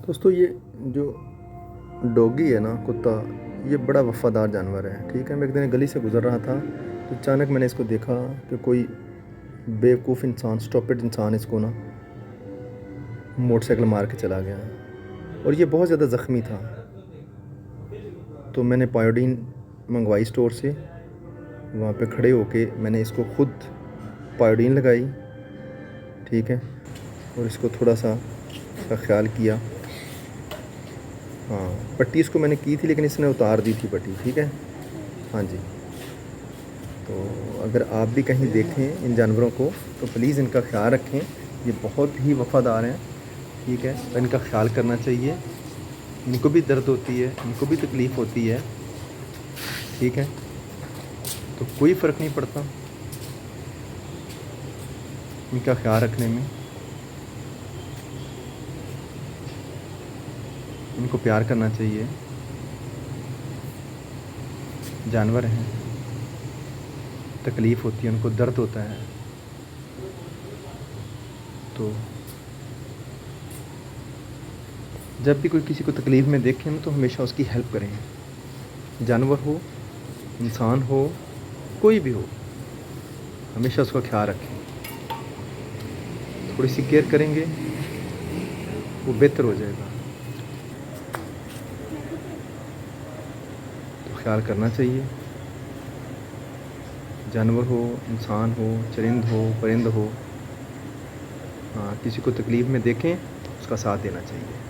دوستو یہ جو ڈوگی ہے نا، کتا، یہ بڑا وفادار جانور ہے. ٹھیک ہے، میں ایک دن گلی سے گزر رہا تھا تو اچانک میں نے اس کو دیکھا کہ کوئی بیوقوف انسان، اسٹوپڈ انسان اس کو نا موٹر سائیکل مار کے چلا گیا اور یہ بہت زیادہ زخمی تھا. تو میں نے پایوڈین منگوائی اسٹور سے. وہاں پہ کھڑے ہو کے میں نے اس کو خود پایوڈین لگائی. ٹھیک ہے، اور اس کو تھوڑا سا اس کا خیال کیا. ہاں، پٹی اس کو میں نے کی تھی لیکن اس نے اتار دی تھی پٹی. ٹھیک ہے، ہاں جی. تو اگر آپ بھی کہیں دیکھیں ان جانوروں کو تو پلیز ان کا خیال رکھیں. یہ بہت ہی وفادار ہیں. ٹھیک ہے، اور ان کا خیال کرنا چاہیے. ان کو بھی درد ہوتی ہے، ان کو بھی تکلیف ہوتی ہے. ٹھیک ہے، تو کوئی فرق نہیں پڑتا ان کا خیال رکھنے میں. ان کو پیار کرنا چاہیے. جانور ہیں، تکلیف ہوتی ہے، ان کو درد ہوتا ہے. تو جب بھی کوئی کسی کو تکلیف میں دیکھیں نا تو ہمیشہ اس کی ہیلپ کریں. جانور ہو، انسان ہو، کوئی بھی ہو، ہمیشہ اس کا خیال رکھیں. تھوڑی سی کیئر کریں گے وہ بہتر ہو جائے گا. تو خیال کرنا چاہیے. جانور ہو، انسان ہو، چرند ہو، پرند ہو، ہاں، کسی کو تکلیف میں دیکھیں اس کا ساتھ دینا چاہیے.